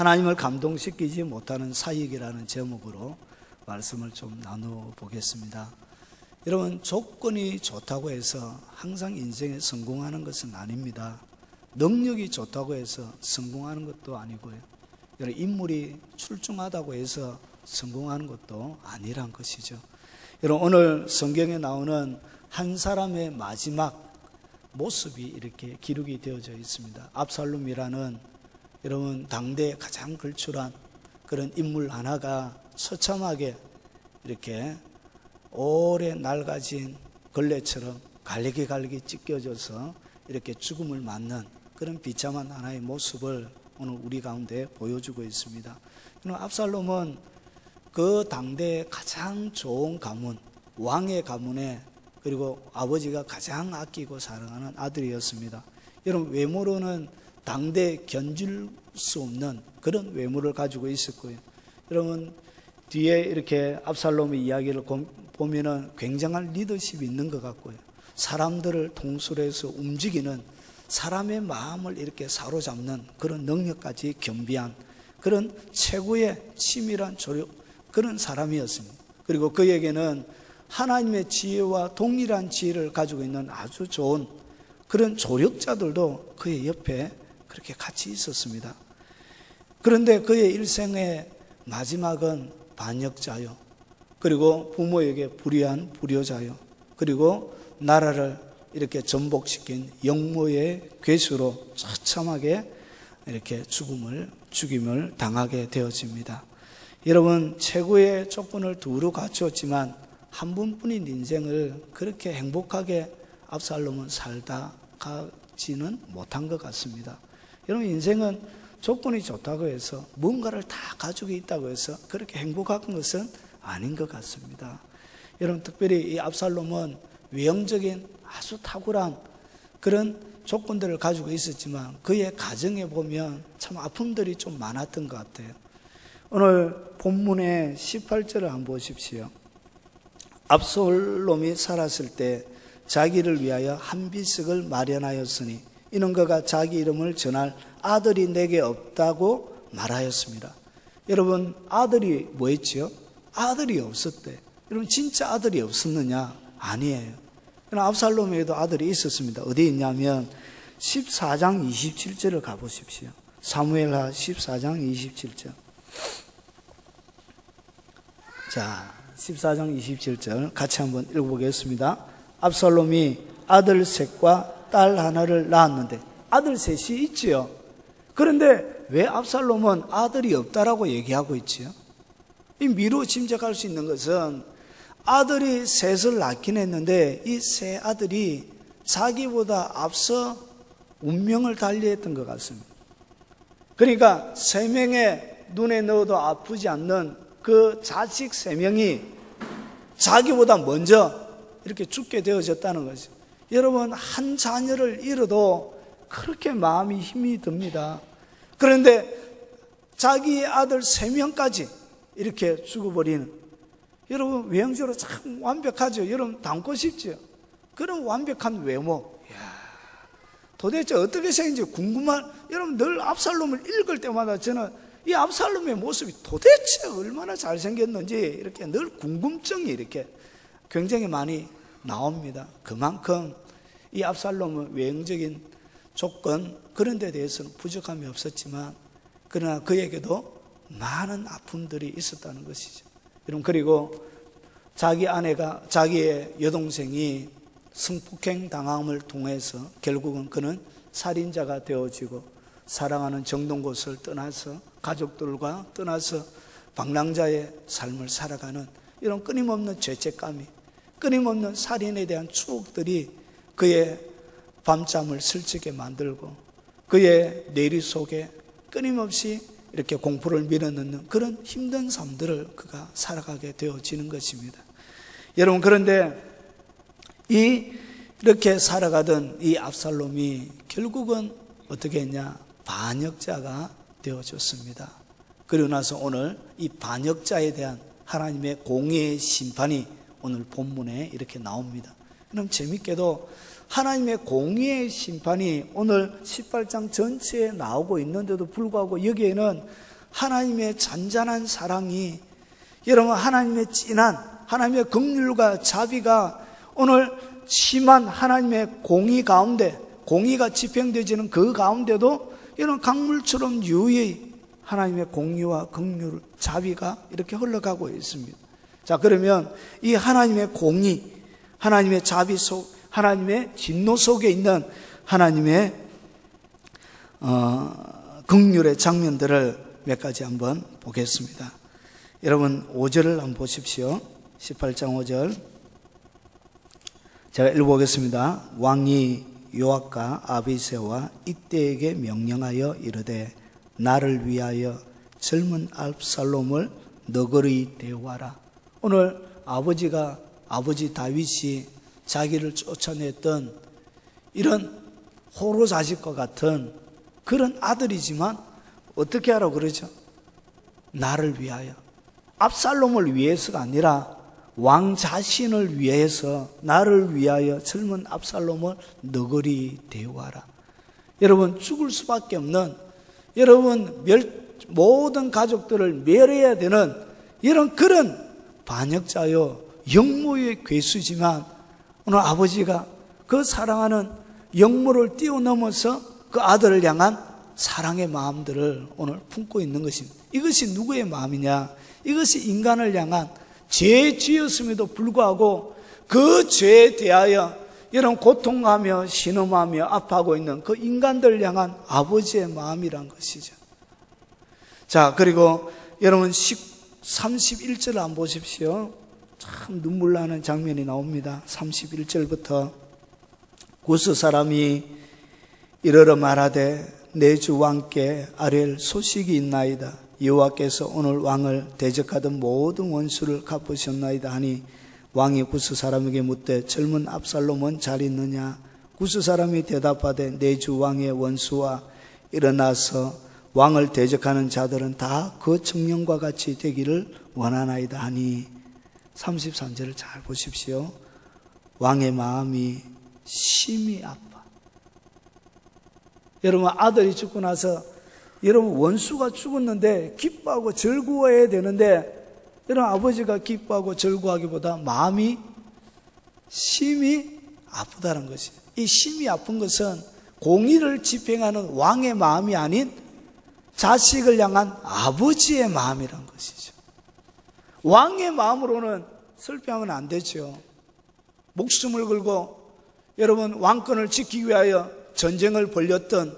하나님을 감동시키지 못하는 사역이라는 제목으로 말씀을 좀 나눠보겠습니다. 여러분, 조건이 좋다고 해서 항상 인생에 성공하는 것은 아닙니다. 능력이 좋다고 해서 성공하는 것도 아니고요. 여러분, 인물이 출중하다고 해서 성공하는 것도 아니란 것이죠. 여러분, 오늘 성경에 나오는 한 사람의 마지막 모습이 이렇게 기록이 되어져 있습니다. 압살롬이라는 여러분 당대에 가장 걸출한 그런 인물 하나가 처참하게 이렇게 오래 낡아진 걸레처럼 갈리게 찢겨져서 이렇게 죽음을 맞는 그런 비참한 하나의 모습을 오늘 우리 가운데 보여주고 있습니다. 압살롬은 그 당대의 가장 좋은 가문, 왕의 가문에, 그리고 아버지가 가장 아끼고 사랑하는 아들이었습니다. 여러분, 외모로는 당대에 견줄 수 없는 그런 외모를 가지고 있었고요. 여러분, 뒤에 이렇게 압살롬의 이야기를 보면은 굉장한 리더십이 있는 것 같고요. 사람들을 통솔해서 움직이는, 사람의 마음을 이렇게 사로잡는 그런 능력까지 겸비한 그런 최고의 치밀한 조력, 그런 사람이었습니다. 그리고 그에게는 하나님의 지혜와 동일한 지혜를 가지고 있는 아주 좋은 그런 조력자들도 그의 옆에 그렇게 같이 있었습니다. 그런데 그의 일생의 마지막은 반역자요, 그리고 부모에게 불의한 불효자요, 그리고 나라를 이렇게 전복시킨 영모의 괴수로 처참하게 이렇게 죽임을 당하게 되어집니다. 여러분, 최고의 조건을 두루 갖추었지만 한 번뿐인 인생을 그렇게 행복하게 압살롬은 살다 가지는 못한 것 같습니다. 여러분, 인생은 조건이 좋다고 해서 뭔가를 다 가지고 있다고 해서 그렇게 행복한 것은 아닌 것 같습니다. 여러분, 특별히 이 압살롬은 외형적인 아주 탁월한 그런 조건들을 가지고 있었지만 그의 가정에 보면 참 아픔들이 좀 많았던 것 같아요. 오늘 본문의 18절을 한번 보십시오. 압살롬이 살았을 때 자기를 위하여 한 비석을 마련하였으니 이는 그가 자기 이름을 전할 아들이 내게 없다고 말하였습니다. 여러분, 아들이 뭐였지요? 아들이 없었대. 여러분, 진짜 아들이 없었느냐? 아니에요. 압살롬에게도 아들이 있었습니다. 어디 있냐면 14장 27절을 가보십시오. 사무엘하 14장 27절. 자, 14장 27절 같이 한번 읽어보겠습니다. 압살롬이 아들 셋과 딸 하나를 낳았는데, 아들 셋이 있지요. 그런데 왜 압살롬은 아들이 없다라고 얘기하고 있지요? 이 미루 짐작할 수 있는 것은 아들이 셋을 낳긴 했는데 이 세 아들이 자기보다 앞서 운명을 달리했던 것 같습니다. 그러니까 세 명의 눈에 넣어도 아프지 않는 그 자식 세 명이 자기보다 먼저 이렇게 죽게 되어졌다는 거죠. 여러분, 한 자녀를 잃어도 그렇게 마음이 힘이 듭니다. 그런데 자기의 아들 세 명까지 이렇게 죽어버리는, 여러분, 외형적으로 참 완벽하죠. 여러분, 닮고 싶죠. 그런 완벽한 외모, 도대체 어떻게 생긴지 궁금한, 여러분, 늘 압살롬을 읽을 때마다 저는 이 압살롬의 모습이 도대체 얼마나 잘생겼는지 이렇게 늘 궁금증이 이렇게 굉장히 많이 나옵니다. 그만큼 이 압살롬은 외형적인 조건, 그런 데 대해서는 부족함이 없었지만 그러나 그에게도 많은 아픔들이 있었다는 것이죠. 여러분, 그리고 자기 아내가, 자기의 여동생이 성폭행 당함을 통해서 결국은 그는 살인자가 되어지고 사랑하는 정든 곳을 떠나서 가족들과 떠나서 방랑자의 삶을 살아가는 이런 끊임없는 죄책감이, 끊임없는 살인에 대한 추억들이 그의 밤잠을 설치게 만들고 그의 내리 속에 끊임없이 이렇게 공포를 밀어넣는 그런 힘든 삶들을 그가 살아가게 되어지는 것입니다. 여러분, 그런데 이렇게 살아가던 이 압살롬이 결국은 어떻게 했냐? 반역자가 되어졌습니다. 그리고 나서 오늘 이 반역자에 대한 하나님의 공의의 심판이 오늘 본문에 이렇게 나옵니다. 그럼 재밌게도 하나님의 공의의 심판이 오늘 18장 전체에 나오고 있는데도 불구하고 여기에는 하나님의 잔잔한 사랑이, 여러분 하나님의 진한 하나님의 긍휼과 자비가 오늘 심한 하나님의 공의 가운데, 공의가 집행되지는 그 가운데도 이런 강물처럼 유유히 하나님의 공의와 긍휼, 자비가 이렇게 흘러가고 있습니다. 자, 그러면 이 하나님의 공의, 하나님의 자비 속, 하나님의 진노 속에 있는 하나님의 긍휼의 장면들을 몇 가지 한번 보겠습니다. 여러분 5절을 한번 보십시오. 18장 5절 제가 읽어보겠습니다. 왕이 요압과 아비새와 이때에게 명령하여 이르되 나를 위하여 젊은 압살롬을 너그러이 대우하라. 오늘 아버지 다윗이 자기를 쫓아냈던 이런 호로 자식과 같은 그런 아들이지만 어떻게 하라고 그러죠? 나를 위하여. 압살롬을 위해서가 아니라 왕 자신을 위해서, 나를 위하여 젊은 압살롬을 너그러이 대우하라. 여러분 죽을 수밖에 없는, 여러분 모든 가족들을 멸해야 되는 이런 그런 반역자요 영모의 괴수지만 오늘 아버지가 그 사랑하는 영모를 뛰어넘어서 그 아들을 향한 사랑의 마음들을 오늘 품고 있는 것입니다. 이것이 누구의 마음이냐? 이것이 인간을 향한 죄 지었음에도 불구하고 그 죄에 대하여 이런 고통하며 신음하며 아파하고 있는 그 인간들 향한 아버지의 마음이란 것이죠. 자, 그리고 여러분 31절 한번 보십시오. 참 눈물 나는 장면이 나옵니다. 31절부터 구스 사람이 이르러 말하되 내 주 왕께 아뢰 소식이 있나이다. 여호와께서 오늘 왕을 대적하던 모든 원수를 갚으셨나이다 하니 왕이 구스 사람에게 묻되 젊은 압살롬은 잘 있느냐? 구스 사람이 대답하되 내 주 왕의 원수와 일어나서 왕을 대적하는 자들은 다 그 청년과 같이 되기를 원하나이다 하니 33절을 잘 보십시오. 왕의 마음이 심히 아파. 여러분 아들이 죽고 나서 여러분 원수가 죽었는데 기뻐하고 즐거워해야 되는데 여러분 아버지가 기뻐하고 즐거워하기보다 마음이 심히 아프다는 것이에요. 이 심히 아픈 것은 공의를 집행하는 왕의 마음이 아닌 자식을 향한 아버지의 마음이란 것이죠. 왕의 마음으로는 슬퍼하면 안 되죠. 목숨을 걸고 여러분 왕권을 지키기 위하여 전쟁을 벌였던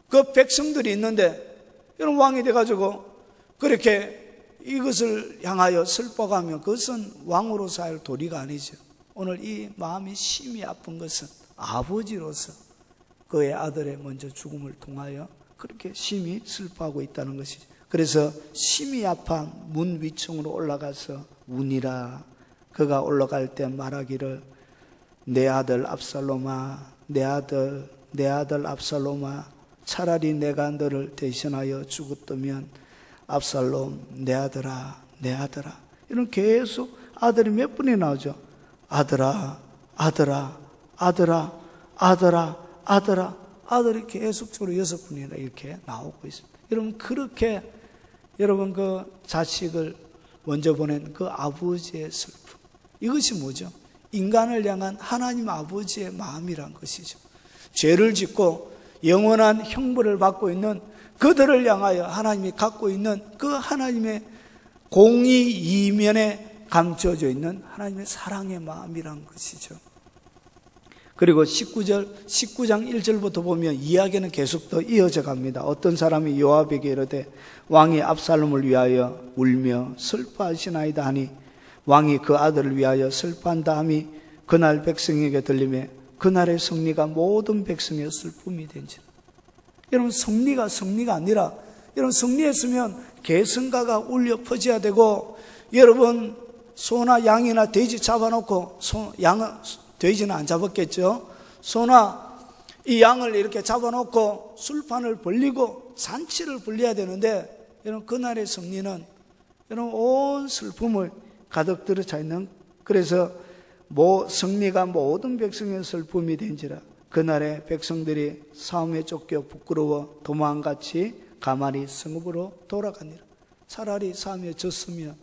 그 백성들이 있는데 여러분 왕이 돼가지고 그렇게 이것을 향하여 슬퍼가면 그것은 왕으로서 할 도리가 아니죠. 오늘 이 마음이 심히 아픈 것은 아버지로서 그의 아들의 먼저 죽음을 통하여 그렇게 심히 슬퍼하고 있다는 것이죠. 그래서 심히 아파 문 위층으로 올라가서 우니라. 그가 올라갈 때 말하기를 내 아들 압살롬아, 내 아들 압살롬아, 차라리 내가 너를 대신하여 죽었다면 압살롬 내 아들아, 내 아들아. 이런 계속 아들이 몇 분이 나오죠. 아들아, 아들아, 아들아, 아들아, 아들아. 아들이 계속적으로 6분이나 이렇게 나오고 있습니다. 여러분 그렇게 여러분 그 자식을 먼저 보낸 그 아버지의 슬픔, 이것이 뭐죠? 인간을 향한 하나님 아버지의 마음이란 것이죠. 죄를 짓고 영원한 형벌을 받고 있는 그들을 향하여 하나님이 갖고 있는 그 하나님의 공의 이면에 감춰져 있는 하나님의 사랑의 마음이란 것이죠. 그리고 19장 1절부터 보면 이야기는 계속 더 이어져 갑니다. 어떤 사람이 요압에게 이르되 왕이 압살롬을 위하여 울며 슬퍼하시나이다 하니 왕이 그 아들을 위하여 슬퍼한다 함이 그날 백성에게 들리매 그날의 승리가 모든 백성의 슬픔이 된지라. 여러분 승리가 아니라 여러분 승리했으면 계승가가 울려 퍼져야 되고 여러분 소나 양이나 돼지 잡아놓고 돼지는 안 잡았겠죠. 소나 이 양을 이렇게 잡아놓고 술판을 벌리고 잔치를 벌려야 되는데 여러분 그날의 승리는 여러분 온 슬픔을 가득 들어차 있는, 그래서 승리가 모든 백성의 슬픔이 된지라. 그날에 백성들이 싸움에 쫓겨 부끄러워 도망같이 가만히 성읍으로 돌아가니라. 차라리 싸움에 졌으면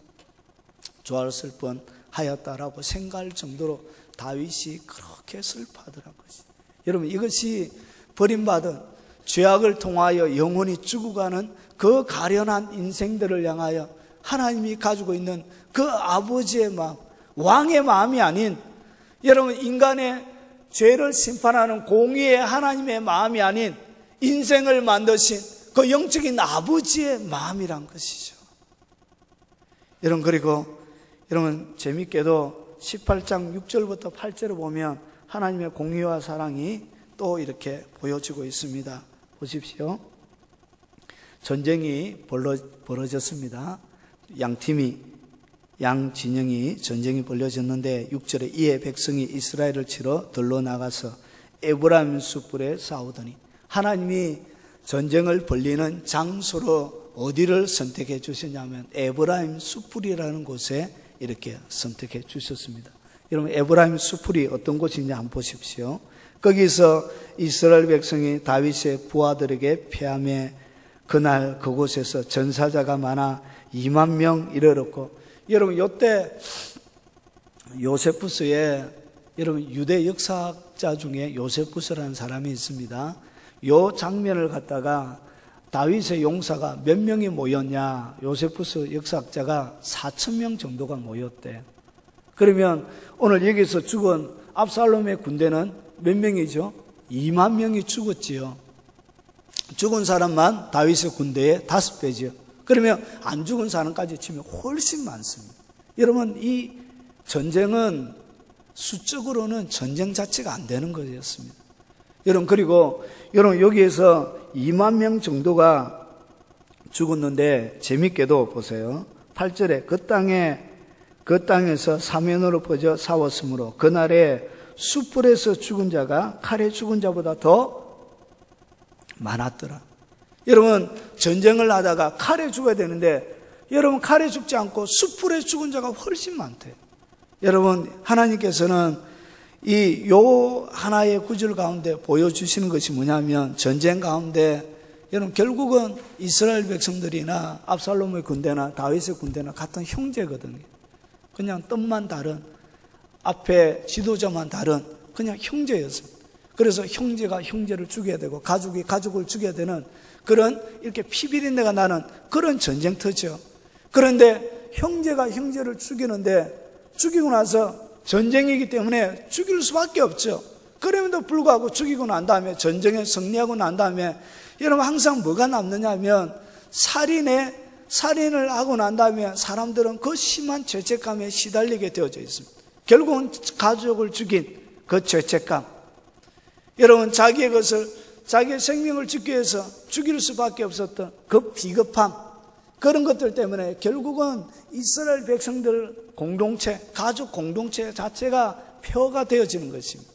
좋았을 뻔하였다라고 생각할 정도로 다윗이 그렇게 슬퍼하더란 것이. 여러분, 이것이 버림받은 죄악을 통하여 영혼이 죽어가는 그 가련한 인생들을 향하여 하나님이 가지고 있는 그 아버지의 마음, 왕의 마음이 아닌, 여러분, 인간의 죄를 심판하는 공의의 하나님의 마음이 아닌 인생을 만드신 그 영적인 아버지의 마음이란 것이죠. 여러분, 그리고 여러분, 재밌게도 18장 6절부터 8절을 보면 하나님의 공의와 사랑이 또 이렇게 보여지고 있습니다. 보십시오. 전쟁이 벌어졌습니다. 양 진영이 전쟁이 벌어졌는데 6절에 이에 백성이 이스라엘을 치러 들러 나가서 에브라임 숯불에 싸우더니, 하나님이 전쟁을 벌리는 장소로 어디를 선택해 주셨냐면 에브라임 숯불이라는 곳에 이렇게 선택해 주셨습니다. 여러분, 에브라임 숯불이 어떤 곳이냐 한번 보십시오. 거기서 이스라엘 백성이 다윗의 부하들에게 패하며 그날 그곳에서 전사자가 많아 2만 명 이르렀고, 여러분, 이때 요세푸스에, 여러분, 유대 역사학자 중에 요세푸스라는 사람이 있습니다. 이 장면을 갖다가 다윗의 용사가 몇 명이 모였냐, 요세푸스 역사학자가 4,000명 정도가 모였대. 그러면 오늘 여기서 죽은 압살롬의 군대는 몇 명이죠? 2만 명이 죽었지요. 죽은 사람만 다윗의 군대의 5배죠. 그러면 안 죽은 사람까지 치면 훨씬 많습니다. 여러분, 이 전쟁은 수적으로는 전쟁 자체가 안 되는 것이었습니다. 여러분, 그리고 여러분, 여기에서 2만 명 정도가 죽었는데 재밌게도 보세요. 8절에 그 땅에서 사면으로 퍼져 싸웠으므로 그날에 숯불에서 죽은 자가 칼에 죽은 자보다 더 많았더라. 여러분, 전쟁을 하다가 칼에 죽어야 되는데 여러분, 칼에 죽지 않고 숯불에 죽은 자가 훨씬 많대요. 여러분, 하나님께서는 요 하나의 구절 가운데 보여주시는 것이 뭐냐면, 전쟁 가운데 여러분, 결국은 이스라엘 백성들이나 압살롬의 군대나 다윗의 군대나 같은 형제거든요. 그냥 뜻만 다른, 앞에 지도자만 다른 그냥 형제였습니다. 그래서 형제가 형제를 죽여야 되고 가족이 가족을 죽여야 되는 그런, 이렇게 피비린내가 나는 그런 전쟁터죠. 그런데 형제가 형제를 죽이고 나서 전쟁이기 때문에 죽일 수밖에 없죠. 그럼에도 불구하고 죽이고 난 다음에, 전쟁에 승리하고 난 다음에 여러분, 항상 뭐가 남느냐 하면 살인을 하고 난 다음에 사람들은 그 심한 죄책감에 시달리게 되어져 있습니다. 결국은 가족을 죽인 그 죄책감, 여러분, 자기의 생명을 지키기 위해서 죽일 수밖에 없었던 그 비겁함, 그런 것들 때문에 결국은 이스라엘 백성들 공동체, 가족 공동체 자체가 폐허가 되어지는 것입니다.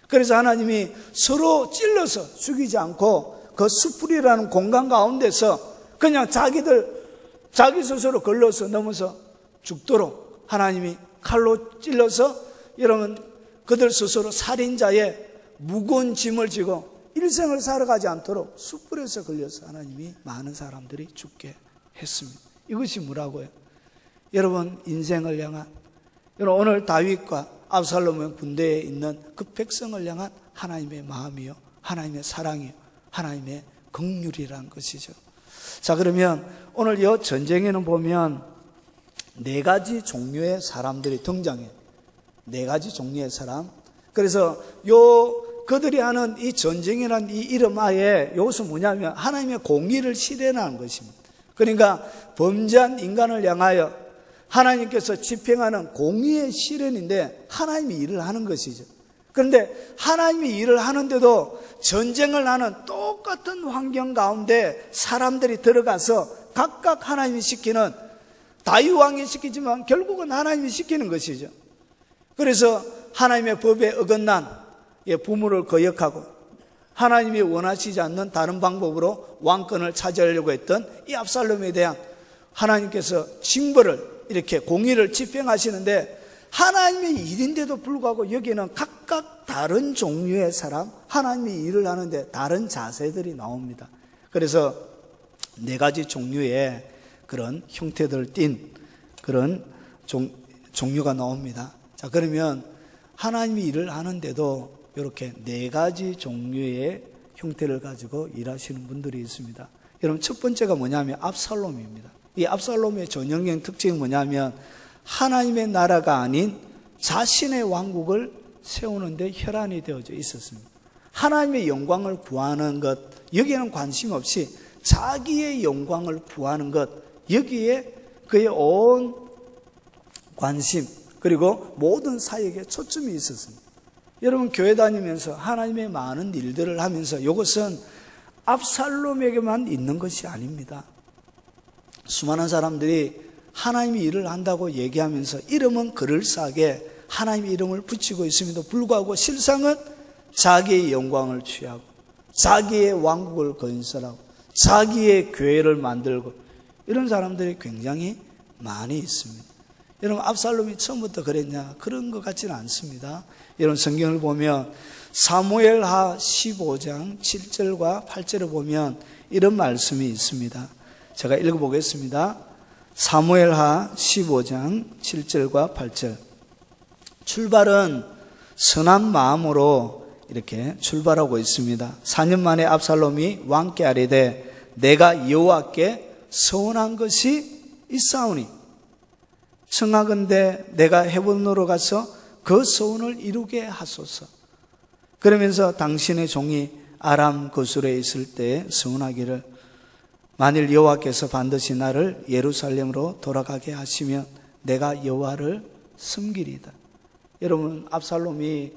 그래서 하나님이 서로 찔러서 죽이지 않고 그 숯불이라는 공간 가운데서 그냥 자기 스스로 걸러서 넘어서 죽도록 하나님이 칼로 찔러서, 여러분, 그들 스스로 살인자의 무거운 짐을 지고 일생을 살아가지 않도록 숯불에서 걸려서 하나님이 많은 사람들이 죽게 했습니다. 이것이 뭐라고요? 여러분, 인생을 향한, 여러분, 오늘 다윗과 압살롬의 군대에 있는 그 백성을 향한 하나님의 마음이요, 하나님의 사랑이요, 하나님의 긍휼이란 것이죠. 자, 그러면 오늘 이 전쟁에는 보면 4가지 종류의 사람들이 등장해요. 4가지 종류의 사람. 그래서 그들이 하는 이 전쟁이라는 이 이름 하에 이것은 뭐냐면 하나님의 공의를 실현하는 것입니다. 그러니까 범죄한 인간을 향하여 하나님께서 집행하는 공의의 실현인데 하나님이 일을 하는 것이죠. 그런데 하나님이 일을 하는데도 전쟁을 하는 똑같은 환경 가운데 사람들이 들어가서 각각 하나님이 시키는, 다윗 왕이 시키지만 결국은 하나님이 시키는 것이죠. 그래서 하나님의 법에 어긋난 부모를 거역하고 하나님이 원하시지 않는 다른 방법으로 왕권을 차지하려고 했던 이 압살롬에 대한 하나님께서 징벌을, 이렇게 공의를 집행하시는데 하나님의 일인데도 불구하고 여기에는 각각 다른 종류의 사람, 하나님의 일을 하는데 다른 자세들이 나옵니다. 그래서 4가지 종류의 그런 형태들을 띤 그런 종류가 나옵니다. 자, 그러면 하나님의 일을 하는데도 이렇게 4가지 종류의 형태를 가지고 일하시는 분들이 있습니다. 여러분, 첫 번째가 뭐냐면 압살롬입니다. 이 압살롬의 전형적인 특징이 뭐냐면 하나님의 나라가 아닌 자신의 왕국을 세우는데 혈안이 되어져 있었습니다. 하나님의 영광을 구하는 것, 여기에는 관심 없이 자기의 영광을 구하는 것, 여기에 그의 온 관심, 그리고 모든 사역에 초점이 있었습니다. 여러분, 교회 다니면서 하나님의 많은 일들을 하면서 이것은 압살롬에게만 있는 것이 아닙니다. 수많은 사람들이 하나님의 일을 한다고 얘기하면서 이름은 그럴싸하게 하나님의 이름을 붙이고 있음에도 불구하고 실상은 자기의 영광을 취하고 자기의 왕국을 건설하고 자기의 교회를 만들고 이런 사람들이 굉장히 많이 있습니다. 여러분, 압살롬이 처음부터 그랬냐? 그런 것 같지는 않습니다. 여러분, 성경을 보면 사무엘하 15장 7절과 8절을 보면 이런 말씀이 있습니다. 제가 읽어보겠습니다. 사무엘하 15장 7절과 8절. 출발은 선한 마음으로 이렇게 출발하고 있습니다. 4년 만에 압살롬이 왕께 아뢰되 내가 여호와께 서원한 것이 있사오니 청하건대 내가 헤브론으로 가서 그 서원을 이루게 하소서. 그러면서 당신의 종이 아람 거술에 있을 때 서원하기를 만일 여호와께서 반드시 나를 예루살렘으로 돌아가게 하시면 내가 여호와를 섬기리다. 여러분, 압살롬이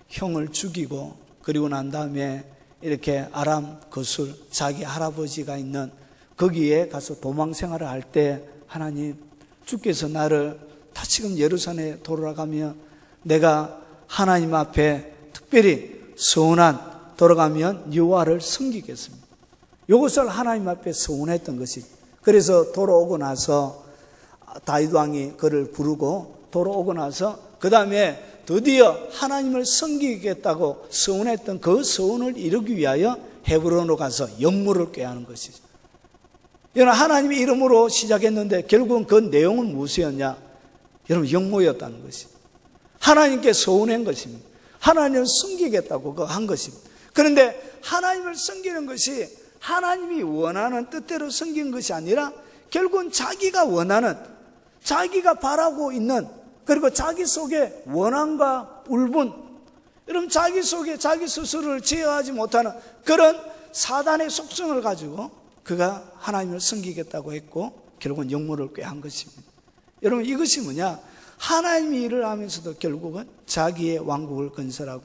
형을 죽이고 그리고 난 다음에 이렇게 아람 거술, 자기 할아버지가 있는 거기에 가서 도망 생활을 할 때 하나님, 주께서 나를 다시금 예루살렘에 돌아가면 내가 하나님 앞에 특별히 서원한 돌아가면 여호와를 섬기겠습니다. 이것을 하나님 앞에 서원했던 것이. 그래서 돌아오고 나서 다윗 왕이 그를 부르고 돌아오고 나서 그 다음에 드디어 하나님을 섬기겠다고 서원했던 그 서원을 이루기 위하여 헤브론으로 가서 영물을 꾀하는 것이죠. 여러분, 하나님의 이름으로 시작했는데 결국은 그 내용은 무엇이었냐? 여러분, 영모였다는 것이. 하나님께 서원한 것입니다. 하나님을 섬기겠다고 한 것입니다. 그런데 하나님을 섬기는 것이 하나님이 원하는 뜻대로 섬기는 것이 아니라 결국은 자기가 원하는, 자기가 바라고 있는, 그리고 자기 속에 원함과 울분, 여러분, 자기 속에 자기 스스로를 제어하지 못하는 그런 사단의 속성을 가지고 그가 하나님을 섬기겠다고 했고 결국은 영물을 꾀한 것입니다. 여러분, 이것이 뭐냐? 하나님의 일을 하면서도 결국은 자기의 왕국을 건설하고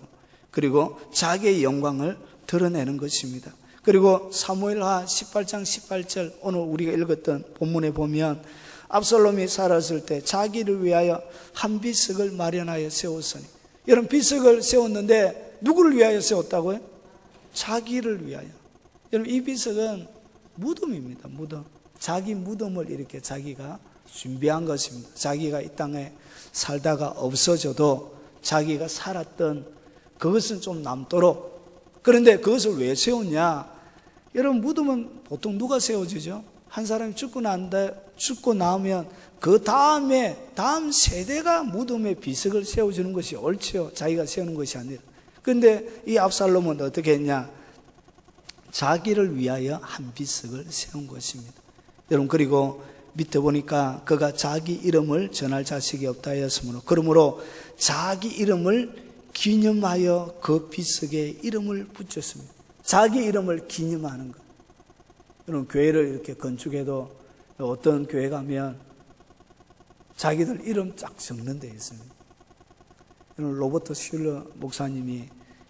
그리고 자기의 영광을 드러내는 것입니다. 그리고 사무엘하 18장 18절, 오늘 우리가 읽었던 본문에 보면 압살롬이 살았을 때 자기를 위하여 한 비석을 마련하여 세웠으니, 여러분, 비석을 세웠는데 누구를 위하여 세웠다고요? 자기를 위하여. 여러분, 이 비석은 무덤입니다. 무덤. 자기 무덤을 이렇게 자기가 준비한 것입니다. 자기가 이 땅에 살다가 없어져도 자기가 살았던 그것은 좀 남도록. 그런데 그것을 왜 세웠냐? 여러분, 무덤은 보통 누가 세워주죠? 한 사람이 죽고 나면 그 다음 세대가 무덤에 비석을 세워주는 것이 옳지요. 자기가 세우는 것이 아니라. 그런데 이 압살롬은 어떻게 했냐? 자기를 위하여 한 비석을 세운 것입니다. 여러분, 그리고 밑에 보니까 그가 자기 이름을 전할 자식이 없다 하였으므로, 그러므로 자기 이름을 기념하여 그 비석에 이름을 붙였습니다. 자기 이름을 기념하는 것. 여러분, 교회를 이렇게 건축해도 어떤 교회 가면 자기들 이름 쫙 적는 데 있습니다. 여러분, 로버트 슐러 목사님이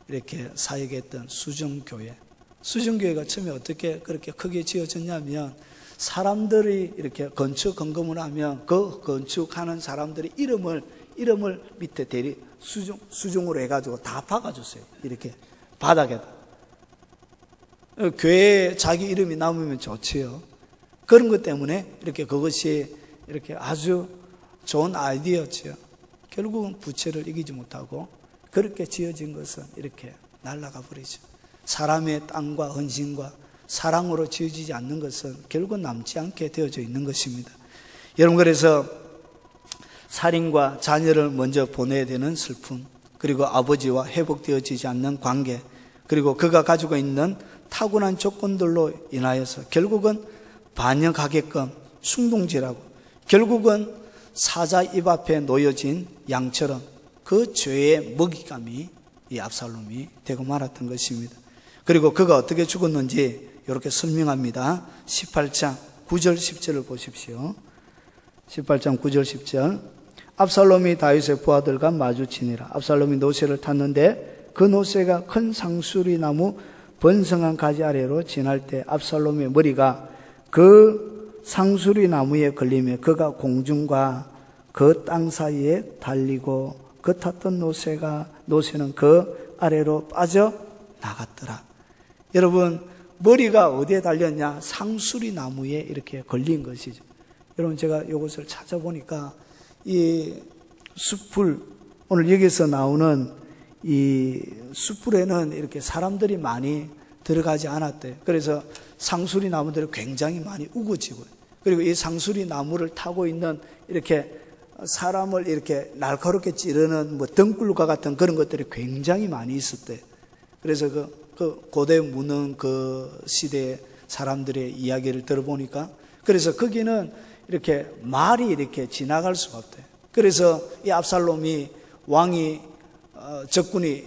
이렇게 사역했던 수정교회. 수정교회가 처음에 어떻게 그렇게 크게 지어졌냐면 사람들이 이렇게 건축 점검을 하면 그 건축하는 사람들의 이름을 밑에 수중으로 해가지고 다 박아줬어요. 이렇게 바닥에다. 교회에 자기 이름이 남으면 좋지요. 그런 것 때문에 이렇게 그것이 이렇게 아주 좋은 아이디어였죠. 결국은 부채를 이기지 못하고 그렇게 지어진 것은 이렇게 날아가 버리죠. 사람의 땅과 헌신과 사랑으로 지어지지 않는 것은 결국은 남지 않게 되어져 있는 것입니다. 여러분, 그래서 살인과 자녀를 먼저 보내야 되는 슬픔, 그리고 아버지와 회복되어지지 않는 관계, 그리고 그가 가지고 있는 타고난 조건들로 인하여서 결국은 반역하게끔 충동질하고 결국은 사자 입 앞에 놓여진 양처럼 그 죄의 먹잇감이 이 압살롬이 되고 말았던 것입니다. 그리고 그가 어떻게 죽었는지 이렇게 설명합니다. 18장 9절 10절을 보십시오. 18장 9절 10절. 압살롬이 다윗의 부하들과 마주치니라. 압살롬이 노새를 탔는데 그 노새가 큰 상수리 나무 번성한 가지 아래로 지날 때 압살롬의 머리가 그 상수리 나무에 걸리며 그가 공중과 그 땅 사이에 달리고 그 탔던 노새는 그 아래로 빠져 나갔더라. 여러분, 머리가 어디에 달렸냐? 상수리 나무에 이렇게 걸린 것이죠. 여러분, 제가 이것을 찾아보니까 이 숯불, 오늘 여기서 나오는 이 숯불에는 이렇게 사람들이 많이 들어가지 않았대요. 그래서 상수리 나무들이 굉장히 많이 우거지고요. 그리고 이 상수리 나무를 타고 있는 이렇게 사람을 이렇게 날카롭게 찌르는 뭐 등불과 같은 그런 것들이 굉장히 많이 있었대요. 그래서 그 고대 무능 그 시대의 사람들의 이야기를 들어보니까 그래서 거기는 이렇게 말이 이렇게 지나갈 수가 없대요. 그래서 이 압살롬이 왕이 적군이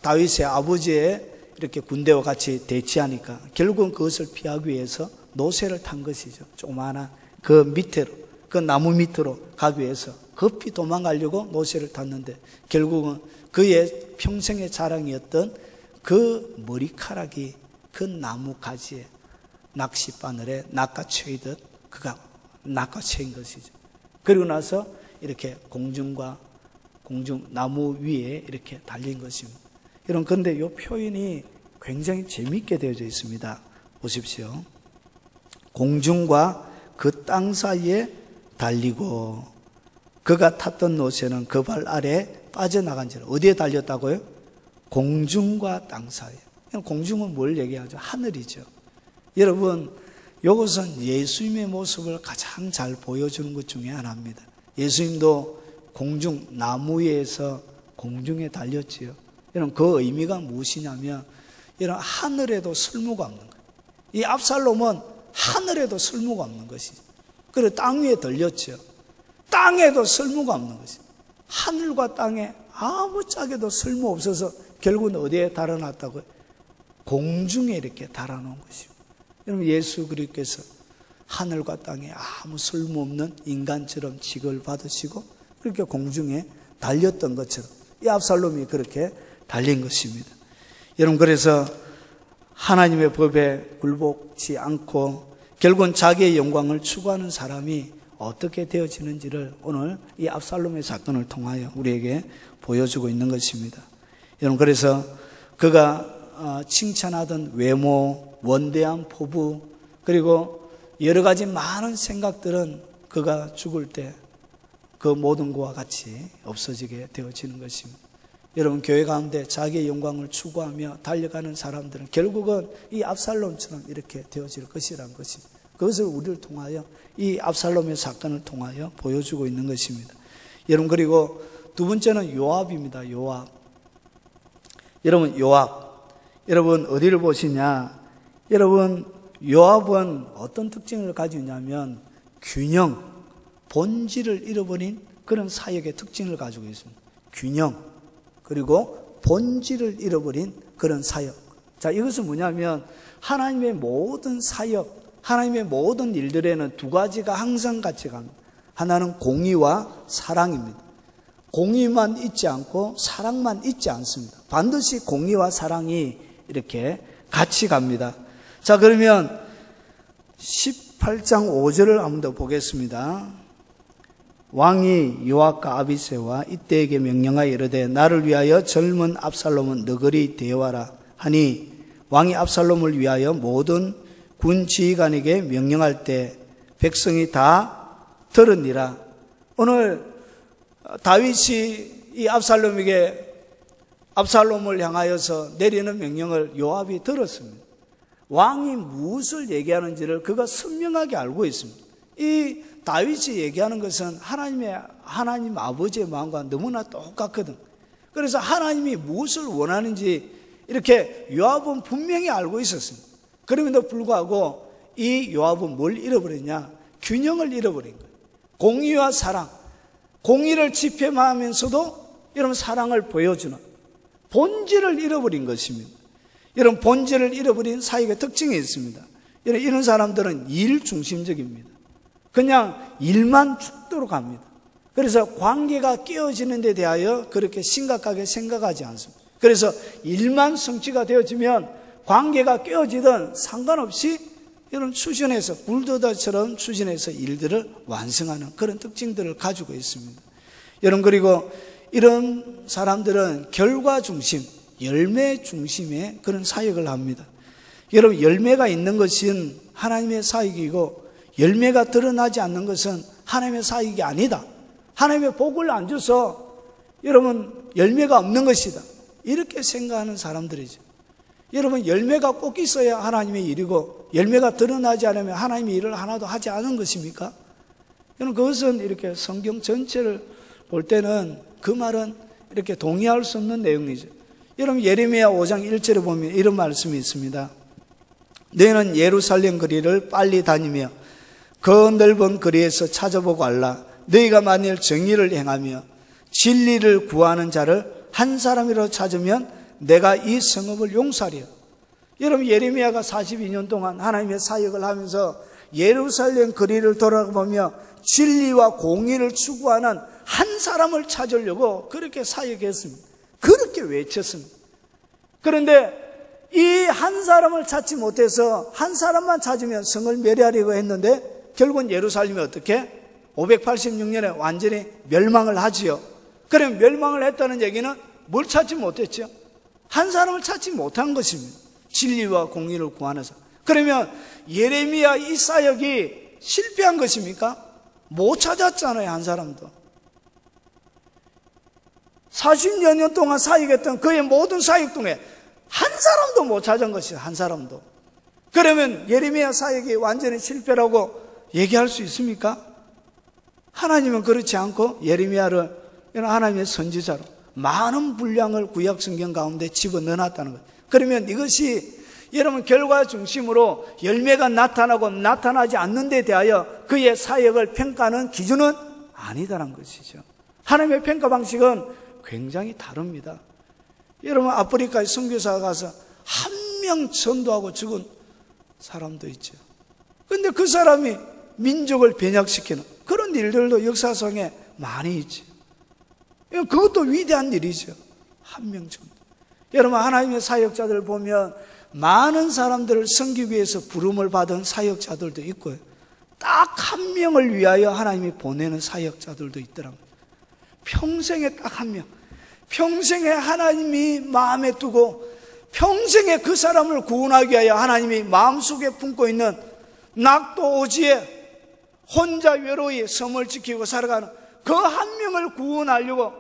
다윗의 아버지의 이렇게 군대와 같이 대치하니까 결국은 그것을 피하기 위해서 노새를 탄 것이죠. 조그마한 그 밑으로, 그 나무 밑으로 가기 위해서 급히 도망가려고 노새를 탔는데 결국은 그의 평생의 자랑이었던 그 머리카락이 그 나무 가지에 낚싯바늘에 낚아채이듯 그가 낚아채인 것이죠. 그리고 나서 이렇게 공중 나무 위에 이렇게 달린 것입니다. 여러분, 그런데 이 표현이 굉장히 재미있게 되어져 있습니다. 보십시오. 공중과 그 땅 사이에 달리고 그가 탔던 노새는 그 발 아래 빠져나간지라. 어디에 달렸다고요? 공중과 땅 사이. 공중은 뭘 얘기하죠? 하늘이죠. 여러분, 이것은 예수님의 모습을 가장 잘 보여주는 것 중에 하나입니다. 예수님도 공중, 나무 위에서 공중에 달렸지요. 여러분, 그 의미가 무엇이냐면, 이런 하늘에도 쓸모가 없는 거예요. 이 압살롬은 하늘에도 쓸모가 없는 것이죠. 그리고 땅 위에 들렸죠. 땅에도 쓸모가 없는 것이죠. 하늘과 땅에 아무 짝에도 쓸모 없어서 결국은 어디에 달아났다고요? 공중에 이렇게 달아놓은 것입니다. 여러분, 예수 그리스도께서 하늘과 땅에 아무 쓸모없는 인간처럼 취급을 받으시고 그렇게 공중에 달렸던 것처럼 이 압살롬이 그렇게 달린 것입니다. 여러분, 그래서 하나님의 법에 굴복치 않고 결국은 자기의 영광을 추구하는 사람이 어떻게 되어지는지를 오늘 이 압살롬의 사건을 통하여 우리에게 보여주고 있는 것입니다. 여러분, 그래서 그가 칭찬하던 외모, 원대한 포부, 그리고 여러 가지 많은 생각들은 그가 죽을 때 그 모든 것과 같이 없어지게 되어지는 것입니다. 여러분, 교회 가운데 자기의 영광을 추구하며 달려가는 사람들은 결국은 이 압살롬처럼 이렇게 되어질 것이라는 것입니다. 그것을 우리를 통하여 이 압살롬의 사건을 통하여 보여주고 있는 것입니다. 여러분, 그리고 두 번째는 요압입니다. 요압. 여러분, 여러분 어디를 보시냐? 여러분, 요압은 어떤 특징을 가지고 있냐면 균형, 본질을 잃어버린 그런 사역의 특징을 가지고 있습니다. 균형, 그리고 본질을 잃어버린 그런 사역. 자, 이것은 뭐냐면 하나님의 모든 사역, 하나님의 모든 일들에는 두 가지가 항상 같이 갑니다. 하나는 공의와 사랑입니다. 공의만 있지 않고 사랑만 있지 않습니다. 반드시 공의와 사랑이 이렇게 같이 갑니다. 자, 그러면 18장 5절을 한번 더 보겠습니다. 왕이 요압과 아비새와 이때에게 명령하여 이르되 나를 위하여 젊은 압살롬은 너그리 대화라 하니 왕이 압살롬을 위하여 모든 군 지휘관에게 명령할 때 백성이 다 들으니라. 오늘 다윗이 이 압살롬을 향하여서 내리는 명령을 요압이 들었습니다. 왕이 무엇을 얘기하는지를 그가 선명하게 알고 있습니다. 이 다윗이 얘기하는 것은 하나님 아버지의 마음과 너무나 똑같거든. 그래서 하나님이 무엇을 원하는지 이렇게 요압은 분명히 알고 있었습니다. 그럼에도 불구하고 이 요압은 뭘 잃어버렸냐? 균형을 잃어버린 거예요. 공의와 사랑, 공의를 집행하면서도 여러분 사랑을 보여주는 본질을 잃어버린 것입니다. 이런 본질을 잃어버린 사역의 특징이 있습니다. 이런 사람들은 일 중심적입니다. 그냥 일만 죽도록 합니다. 그래서 관계가 깨어지는 데 대하여 그렇게 심각하게 생각하지 않습니다. 그래서 일만 성취가 되어지면 관계가 깨어지든 상관없이 이런 수준에서 불도다처럼 수준에서 일들을 완성하는 그런 특징들을 가지고 있습니다. 여러분, 그리고 이런 사람들은 결과 중심, 열매 중심의 그런 사역을 합니다. 여러분, 열매가 있는 것은 하나님의 사역이고 열매가 드러나지 않는 것은 하나님의 사역이 아니다. 하나님의 복을 안 줘서 여러분 열매가 없는 것이다. 이렇게 생각하는 사람들이죠. 여러분, 열매가 꼭 있어야 하나님의 일이고 열매가 드러나지 않으면 하나님의 일을 하나도 하지 않은 것입니까? 여러분, 그것은 이렇게 성경 전체를 볼 때는 그 말은 이렇게 동의할 수 없는 내용이죠. 여러분, 예레미야 5장 1절에 보면 이런 말씀이 있습니다. 너희는 예루살렘 거리를 빨리 다니며 그 넓은 거리에서 찾아보고 알라. 너희가 만일 정의를 행하며 진리를 구하는 자를 한 사람이라도 찾으면 내가 이 성읍을 용서하리라. 여러분, 예레미야가 42년 동안 하나님의 사역을 하면서 예루살렘 거리를 돌아보며 진리와 공의를 추구하는 한 사람을 찾으려고 그렇게 사역했습니다. 그렇게 외쳤습니다. 그런데 이 한 사람을 찾지 못해서 한 사람만 찾으면 성을 멸하려고 했는데 결국은 예루살렘이 어떻게? 586년에 완전히 멸망을 하지요. 그럼 멸망을 했다는 얘기는 뭘 찾지 못했죠? 한 사람을 찾지 못한 것입니다. 진리와 공의를 구하는 사람. 그러면 예레미야 이 사역이 실패한 것입니까? 못 찾았잖아요, 한 사람도. 40여 년 동안 사역했던 그의 모든 사역 중에 한 사람도 못 찾은 것이에요, 한 사람도. 그러면 예레미야 사역이 완전히 실패라고 얘기할 수 있습니까? 하나님은 그렇지 않고 예레미야를 하나님의 선지자로 많은 분량을 구약 성경 가운데 집어넣어놨다는 거예요. 그러면 이것이 여러분 결과 중심으로 열매가 나타나고 나타나지 않는 데 대하여 그의 사역을 평가하는 기준은 아니다라는 것이죠. 하나님의 평가 방식은 굉장히 다릅니다. 여러분, 아프리카에 선교사가 가서 한 명 전도하고 죽은 사람도 있죠. 그런데 그 사람이 민족을 변혁시키는 그런 일들도 역사상에 많이 있죠. 그것도 위대한 일이죠. 한 명 전도. 여러분, 하나님의 사역자들 보면 많은 사람들을 섬기기 위해서 부름을 받은 사역자들도 있고요. 딱 한 명을 위하여 하나님이 보내는 사역자들도 있더랍니다. 평생에 딱 한 명. 평생에 하나님이 마음에 두고 평생에 그 사람을 구원하기 위하여 하나님이 마음속에 품고 있는 낙도 오지에 혼자 외로이 섬을 지키고 살아가는 그 한 명을 구원하려고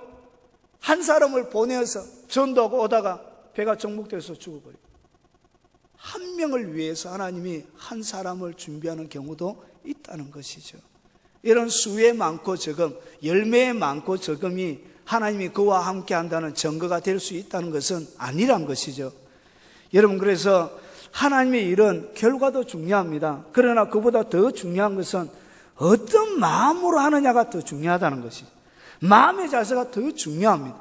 한 사람을 보내서 전도하고 오다가 배가 정복돼서 죽어버리고, 한 명을 위해서 하나님이 한 사람을 준비하는 경우도 있다는 것이죠. 이런 수에 많고 적음, 열매에 많고 적음이 하나님이 그와 함께 한다는 증거가 될 수 있다는 것은 아니란 것이죠. 여러분, 그래서 하나님의 일은 결과도 중요합니다. 그러나 그보다 더 중요한 것은 어떤 마음으로 하느냐가 더 중요하다는 것이죠. 마음의 자세가 더 중요합니다.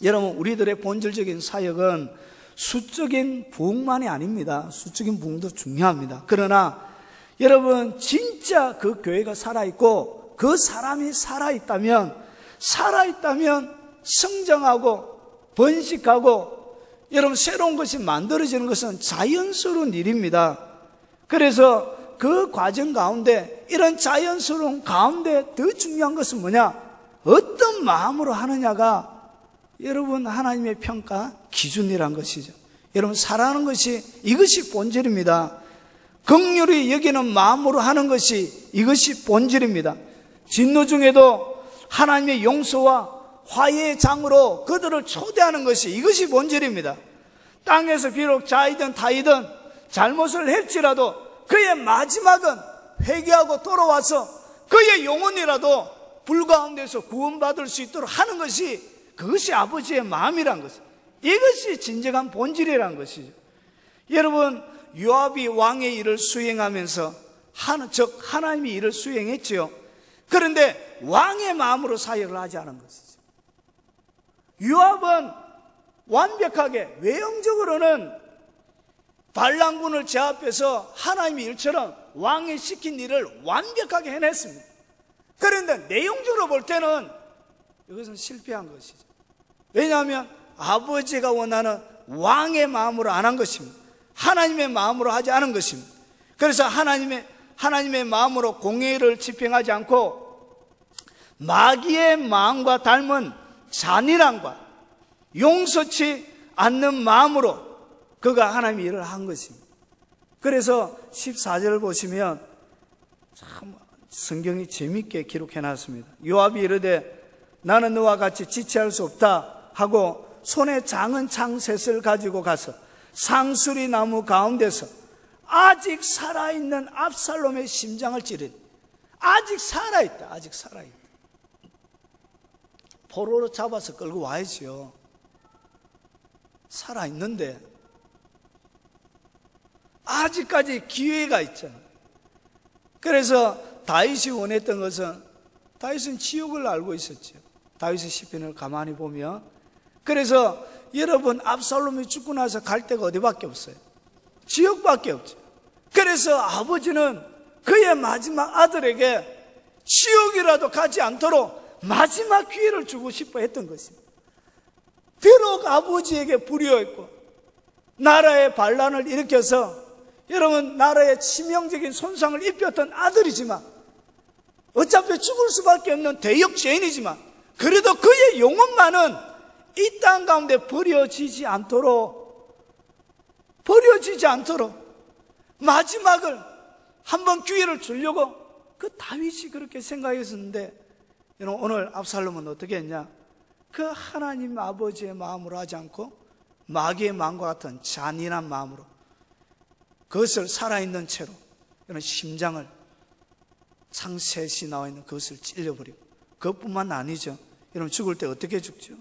여러분, 우리들의 본질적인 사역은 수적인 부흥만이 아닙니다. 수적인 부흥도 중요합니다. 그러나 여러분, 진짜 그 교회가 살아있고 그 사람이 살아있다면 성장하고 번식하고 여러분 새로운 것이 만들어지는 것은 자연스러운 일입니다. 그래서 그 과정 가운데, 이런 자연스러운 가운데 더 중요한 것은 뭐냐? 어떤 마음으로 하느냐가 여러분 하나님의 평가 기준이란 것이죠. 여러분, 사랑하는 것이 이것이 본질입니다. 긍휼히 여기는 마음으로 하는 것이 이것이 본질입니다. 진노 중에도 하나님의 용서와 화해의 장으로 그들을 초대하는 것이, 이것이 본질입니다. 땅에서 비록 자이든 타이든 잘못을 했지라도 그의 마지막은 회개하고 돌아와서 그의 영혼이라도 불 가운데서 구원받을 수 있도록 하는 것이, 그것이 아버지의 마음이란 것이죠. 이것이 진정한 본질이란 것이죠. 여러분, 요압이 왕의 일을 수행하면서 즉 하나님의 일을 수행했지요. 그런데 왕의 마음으로 사역을 하지 않은 것이죠. 요압은 완벽하게, 외형적으로는 발랑군을 제압해서 하나님의 일처럼 왕이 시킨 일을 완벽하게 해냈습니다. 그런데 내용적으로 볼 때는 이것은 실패한 것이죠. 왜냐하면 아버지가 원하는 왕의 마음으로 안 한 것입니다. 하나님의 마음으로 하지 않은 것입니다. 그래서 하나님의 마음으로 공의를 집행하지 않고 마귀의 마음과 닮은 잔인함과 용서치 않는 마음으로 그가 하나님의 일을 한 것입니다. 그래서 14절을 보시면 참 성경이 재밌게 기록해 놨습니다. 요압이 이르되 나는 너와 같이 지체할 수 없다 하고 손에 작은 창셋을 가지고 가서 상수리 나무 가운데서 아직 살아있는 압살롬의 심장을 찌르니, 아직 살아있다, 아직 살아있다. 포로로 잡아서 끌고 와야지요. 살아있는데 아직까지 기회가 있잖아요. 그래서 다윗이 원했던 것은, 다윗은 지옥을 알고 있었죠. 다윗의 시편을 가만히 보면, 그래서 여러분, 압살롬이 죽고 나서 갈 데가 어디밖에 없어요? 지옥밖에 없죠. 그래서 아버지는 그의 마지막 아들에게 지옥이라도 가지 않도록 마지막 기회를 주고 싶어 했던 것입니다. 비록 아버지에게 불효했고 나라의 반란을 일으켜서 여러분 나라에 치명적인 손상을 입혔던 아들이지만, 어차피 죽을 수밖에 없는 대역죄인이지만, 그래도 그의 영혼만은 이 땅 가운데 버려지지 않도록 마지막을 한번 기회를 주려고 그 다윗이 그렇게 생각했었는데, 여러분 오늘 압살롬은 어떻게 했냐? 그 하나님 아버지의 마음으로 하지 않고 마귀의 마음과 같은 잔인한 마음으로 그것을 살아있는 채로, 이런 심장을, 창셋이 나와 있는 그것을 찔려버리고, 그것뿐만 아니죠. 여러분 죽을 때 어떻게 죽죠?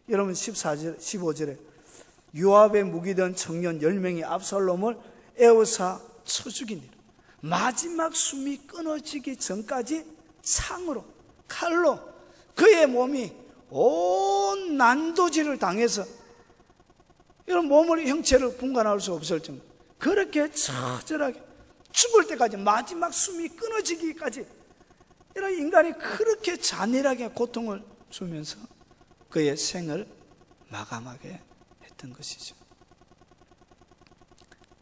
여러분 14절, 15절에 요압의 무기던 청년 10명이 압살롬을 에워싸 쳐 죽이니라. 마지막 숨이 끊어지기 전까지 창으로, 칼로 그의 몸이 온 난도질을 당해서 이런 몸을, 형체를 분간할 수 없을 정도, 그렇게 처절하게 죽을 때까지, 마지막 숨이 끊어지기까지 이런 인간이 그렇게 잔인하게 고통을 주면서 그의 생을 마감하게 했던 것이죠.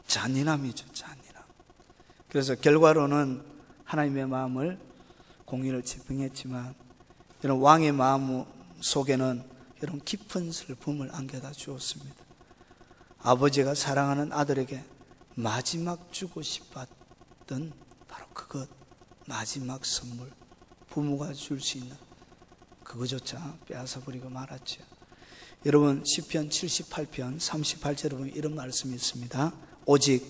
잔인함이죠, 잔인함. 그래서 결과로는 하나님의 마음을, 공의를 집행했지만, 이런 왕의 마음 속에는 이런 깊은 슬픔을 안겨다 주었습니다. 아버지가 사랑하는 아들에게 마지막 주고 싶었던 바로 그것, 마지막 선물, 부모가 줄 수 있는 그거조차 빼앗아버리고 말았죠. 여러분 시편 78편 38절에 보면 이런 말씀이 있습니다. 오직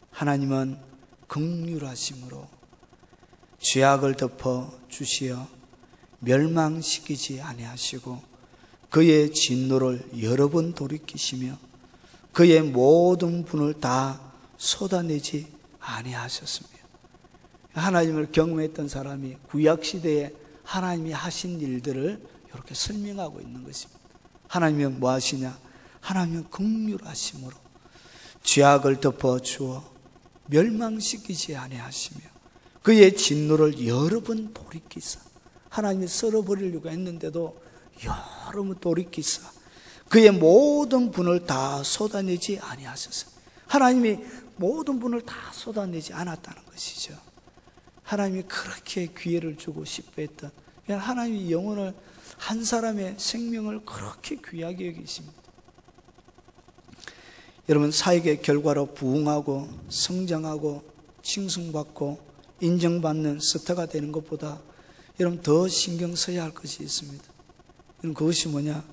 하나님은 긍휼하심으로 죄악을 덮어 주시어 멸망시키지 아니하시고 그의 진노를 여러 번 돌이키시며 그의 모든 분을 다 쏟아내지 아니하셨습니다. 하나님을 경험했던 사람이 구약시대에 하나님이 하신 일들을 이렇게 설명하고 있는 것입니다. 하나님은 뭐 하시냐? 하나님은 긍휼하심으로 죄악을 덮어 주어 멸망시키지 아니하시며 그의 진노를 여러 번 돌이키사, 하나님이 썰어버리려고 했는데도 여러 번 돌이키사 그의 모든 분을 다 쏟아내지 아니하셨습니다. 하나님이 모든 분을 다 쏟아내지 않았다는 것이죠. 하나님이 그렇게 기회를 주고 싶어 했던, 하나님이 영혼을, 한 사람의 생명을 그렇게 귀하게 여기십니다. 여러분 사역의 결과로 부흥하고 성장하고 칭송받고 인정받는 스타가 되는 것보다 여러분 더 신경 써야 할 것이 있습니다. 여러분 그것이 뭐냐?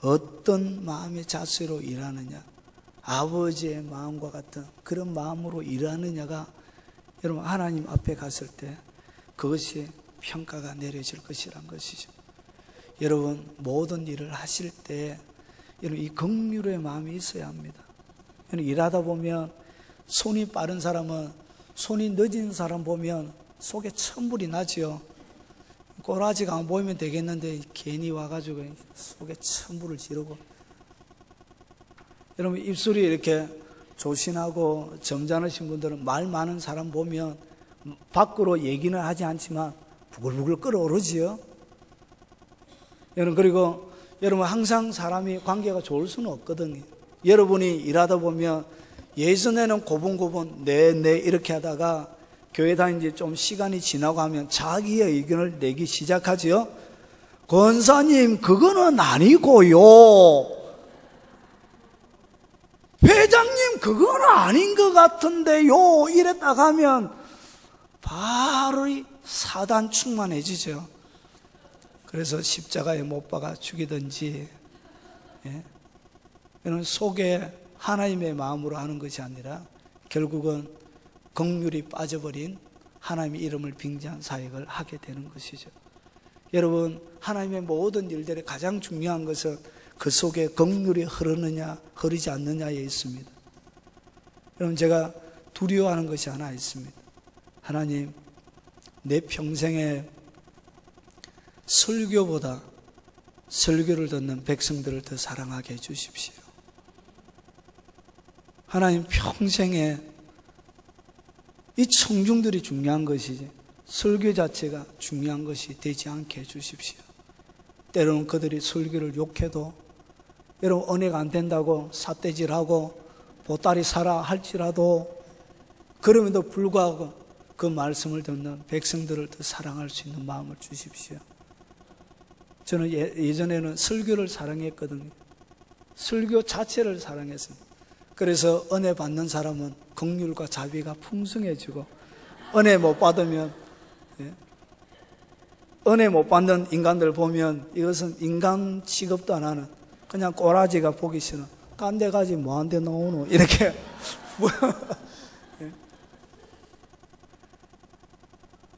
어떤 마음의 자세로 일하느냐, 아버지의 마음과 같은 그런 마음으로 일하느냐가 여러분 하나님 앞에 갔을 때 그것이 평가가 내려질 것이란 것이죠. 여러분 모든 일을 하실 때 여러분 이 긍휼의 마음이 있어야 합니다. 여러분 일하다 보면 손이 빠른 사람은 손이 늦은 사람 보면 속에 천불이 나지요. 꼬라지가 안 보이면 되겠는데 괜히 와가지고 속에 천불을 지르고. 여러분 입술이 이렇게 조신하고 점잖으신 분들은 말 많은 사람 보면 밖으로 얘기는 하지 않지만 부글부글 끓어오르지요. 여러분 그리고 여러분 항상 사람이 관계가 좋을 수는 없거든요. 여러분이 일하다 보면 예전에는 고분고분 네 이렇게 하다가 교회 다닌 지 좀 시간이 지나고 하면 자기의 의견을 내기 시작하지요. 권사님 그거는 아니고요. 회장님 그건 아닌 것 같은데요. 이랬다가 하면 바로 이 사단 충만해지죠. 그래서 십자가에 못 박아 죽이든지, 여러분 속에 하나님의 마음으로 하는 것이 아니라 결국은 긍휼이 빠져버린 하나님의 이름을 빙자한 사역을 하게 되는 것이죠. 여러분 하나님의 모든 일들의 가장 중요한 것은 그 속에 긍휼이 흐르느냐 흐르지 않느냐에 있습니다. 여러분 제가 두려워하는 것이 하나 있습니다. 하나님 내 평생에 설교보다 설교를 듣는 백성들을 더 사랑하게 해주십시오. 하나님 평생에 이 청중들이 중요한 것이지 설교 자체가 중요한 것이 되지 않게 해주십시오. 때로는 그들이 설교를 욕해도 여러분 은혜가 안 된다고 삿대질하고 보따리 사라 할지라도 그럼에도 불구하고 그 말씀을 듣는 백성들을 더 사랑할 수 있는 마음을 주십시오. 저는 예전에는 설교를 사랑했거든요. 설교 자체를 사랑했습니다. 그래서 은혜 받는 사람은 긍휼과 자비가 풍성해지고 은혜 못 받으면 은혜 못 받는 인간들 보면 이것은 인간 취급도 안 하는 그냥 꼬라지가 보기 싫어. 딴 데 가지 뭐한데 나오노 이렇게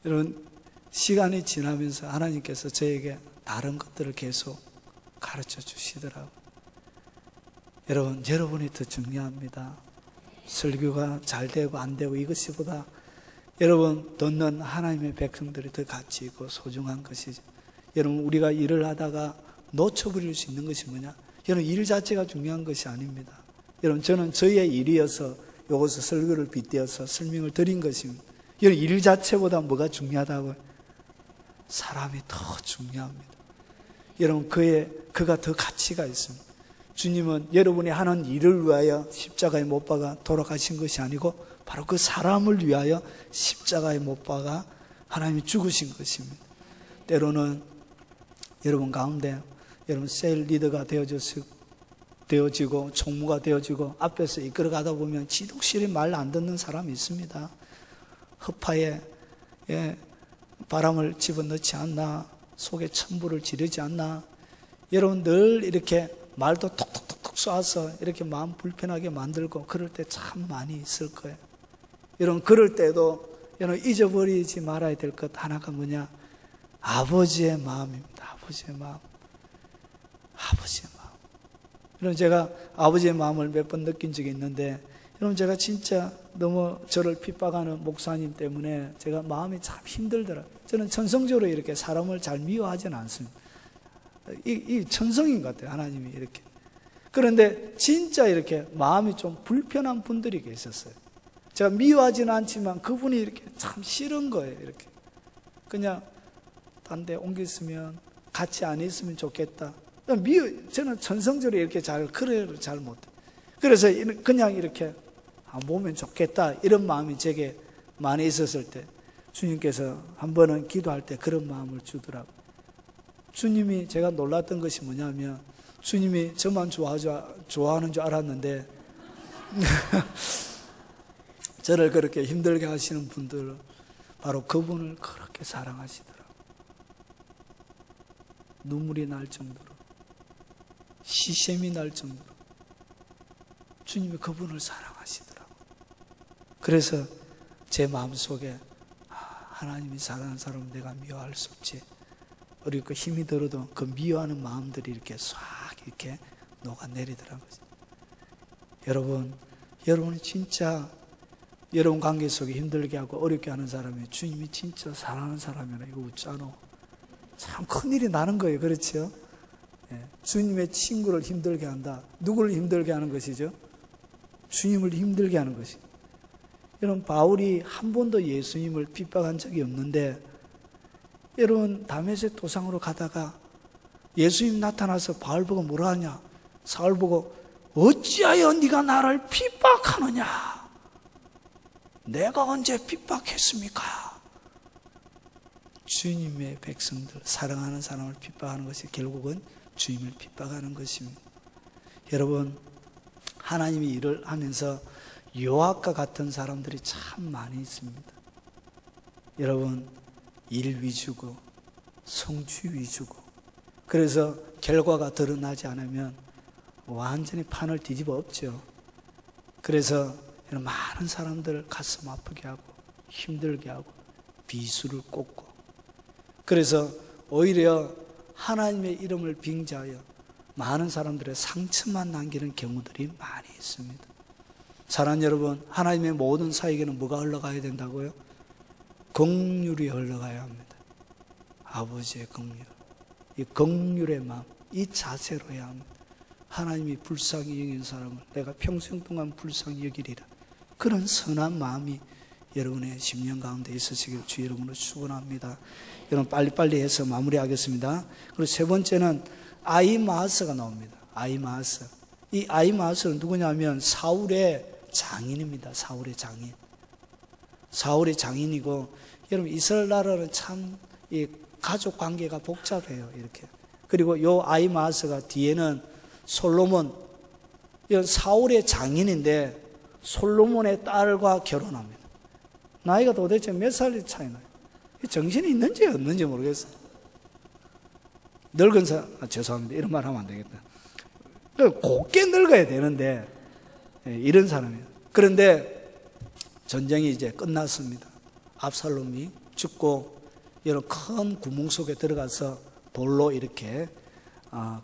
여러분 시간이 지나면서 하나님께서 저에게 다른 것들을 계속 가르쳐 주시더라고요. 여러분 여러분이 더 중요합니다. 설교가 잘 되고 안 되고 이것보다 여러분 듣는 하나님의 백성들이 더 가치 있고 소중한 것이죠. 여러분 우리가 일을 하다가 놓쳐버릴 수 있는 것이 뭐냐? 여러분 일 자체가 중요한 것이 아닙니다. 여러분 저는 저희의 일이어서 이것을 설교를 빗대어서 설명을 드린 것입니다. 여러분 일 자체보다 뭐가 중요하다고요? 사람이 더 중요합니다. 여러분 그가 더 가치가 있습니다. 주님은 여러분이 하는 일을 위하여 십자가에 못 박아 돌아가신 것이 아니고 바로 그 사람을 위하여 십자가에 못 박아 하나님이 죽으신 것입니다. 때로는 여러분 가운데 여러분 셀 리더가 되어지고 총무가 되어지고 앞에서 이끌어가다 보면 지독실히 말 안 듣는 사람이 있습니다. 허파에 바람을 집어넣지 않나, 속에 천불을 지르지 않나. 여러분 늘 이렇게 말도 톡톡톡톡 쏴서 이렇게 마음 불편하게 만들고 그럴 때 참 많이 있을 거예요. 여러분 그럴 때도 여러분 잊어버리지 말아야 될 것 하나가 뭐냐? 아버지의 마음입니다. 아버지의 마음. 아버지의 마음. 여러분 제가 아버지의 마음을 몇 번 느낀 적이 있는데 여러분 제가 진짜 너무 저를 핍박하는 목사님 때문에 제가 마음이 참 힘들더라고요. 저는 천성적으로 이렇게 사람을 잘 미워하지는 않습니다. 이 천성인 것 같아요. 하나님이 이렇게. 그런데 진짜 이렇게 마음이 좀 불편한 분들이 계셨어요. 제가 미워하지는 않지만 그분이 이렇게 참 싫은 거예요. 이렇게 그냥 딴 데 옮겼으면 같이 안 있으면 좋겠다. 저는 천성적으로 이렇게 그래를 잘 못해요. 그래서 그냥 이렇게 안 보면 좋겠다 이런 마음이 제게 많이 있었을 때 주님께서 한 번은 기도할 때 그런 마음을 주더라고요. 주님이 제가 놀랐던 것이 뭐냐면 주님이 저만 좋아하는 줄 알았는데 저를 그렇게 힘들게 하시는 분들 바로 그분을 그렇게 사랑하시더라고요. 눈물이 날 정도로, 시샘이 날 정도로 주님이 그분을 사랑하시더라고요. 그래서 제 마음속에 하나님이 사랑하는 사람은 내가 미워할 수 없지. 그리고 힘이 들어도 그 미워하는 마음들이 이렇게 싹 이렇게 녹아내리더라고요. 여러분이 진짜 여러분 관계 속에 힘들게 하고 어렵게 하는 사람이 주님이 진짜 사랑하는 사람이라 이거 웃잖아. 참 큰일이 나는 거예요. 그렇죠? 예, 주님의 친구를 힘들게 한다. 누구를 힘들게 하는 것이죠? 주님을 힘들게 하는 것이. 여러분, 바울이 한 번도 예수님을 핍박한 적이 없는데, 여러분, 다메섹 도상으로 가다가 예수님 나타나서 바울 보고 뭐라 하냐? 사울 보고 어찌하여 네가 나를 핍박하느냐? 내가 언제 핍박했습니까? 주님의 백성들, 사랑하는 사람을 핍박하는 것이 결국은 주님을 핍박하는 것입니다. 여러분, 하나님이 일을 하면서 요압과 같은 사람들이 참 많이 있습니다. 여러분, 일 위주고 성취 위주고, 그래서 결과가 드러나지 않으면 완전히 판을 뒤집어 엎죠. 그래서 많은 사람들을 가슴 아프게 하고 힘들게 하고 비수를 꽂고, 그래서 오히려 하나님의 이름을 빙자하여 많은 사람들의 상처만 남기는 경우들이 많이 있습니다. 사랑하는 여러분, 하나님의 모든 사역에는 뭐가 흘러가야 된다고요? 긍휼이 흘러가야 합니다. 아버지의 긍휼, 이 긍휼의 마음, 이 자세로 해야 합니다. 하나님이 불쌍히 여긴 사람을 내가 평생 동안 불쌍히 여기리라, 그런 선한 마음이 여러분의 심령 가운데 있으시길 주 이름으로 축원합니다. 여러분, 빨리빨리 해서 마무리하겠습니다. 그리고 세 번째는 아히마아스가 나옵니다. 아히마아스. 이 아히마아스는 누구냐면 사울의 장인입니다. 사울의 장인. 사울의 장인이고, 여러분, 이스라엘 나라는 참 이 가족 관계가 복잡해요. 이렇게. 그리고 요 아히마아스가 뒤에는 솔로몬, 사울의 장인인데 솔로몬의 딸과 결혼합니다. 나이가 도대체 몇 살이 차이 나요? 정신이 있는지 없는지 모르겠어요. 늙은 사람, 죄송합니다. 이런 말 하면 안 되겠다. 곱게 늙어야 되는데, 이런 사람이에요. 그런데 전쟁이 이제 끝났습니다. 압살롬이 죽고, 여러 큰 구멍 속에 들어가서 돌로 이렇게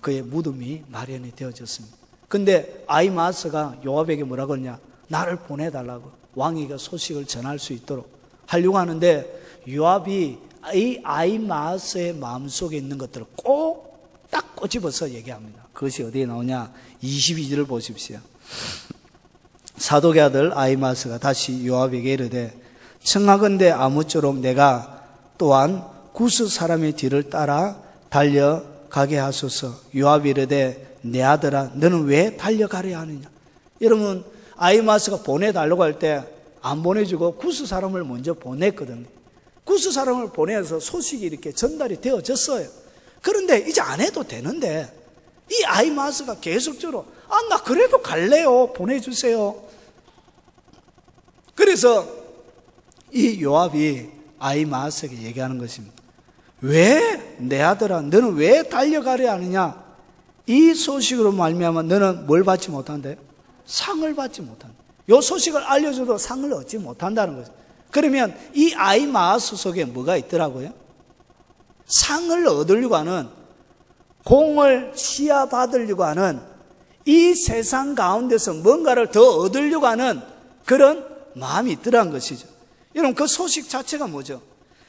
그의 무덤이 마련이 되어졌습니다. 근데 아히마아스가 요압에게 뭐라고 하냐? 나를 보내달라고, 왕이가 소식을 전할 수 있도록 하려고 하는데, 요압이 이 아히마아스의 마음속에 있는 것들을 꼭 딱 꼬집어서 얘기합니다. 그것이 어디에 나오냐? 22절을 보십시오. 사독의 아들 아히마아스가 다시 요압에게 이르되, 청하건대 아무쪼록 내가 또한 구스 사람의 뒤를 따라 달려가게 하소서. 요압이 이르되, 내 아들아, 너는 왜 달려가려 하느냐? 여러분, 아히마아스가 보내달라고 할 때 안 보내주고 구스 사람을 먼저 보냈거든요. 구스 사람을 보내서 소식이 이렇게 전달이 되어졌어요. 그런데 이제 안 해도 되는데, 이 아히마아스가 계속적으로 나 그래도 갈래요, 보내주세요. 그래서 이 요압이 아히마아스에게 얘기하는 것입니다. 왜, 내 아들아, 너는 왜 달려가려 하느냐? 이 소식으로 말미암아 너는 뭘 받지 못한대? 상을 받지 못한다. 이 소식을 알려줘도 상을 얻지 못한다는 거죠. 그러면 이 아히마아스 속에 뭐가 있더라고요? 상을 얻으려고 하는, 공을 치하받으려고 하는, 이 세상 가운데서 뭔가를 더 얻으려고 하는 그런 마음이 있더라는 것이죠. 여러분, 그 소식 자체가 뭐죠?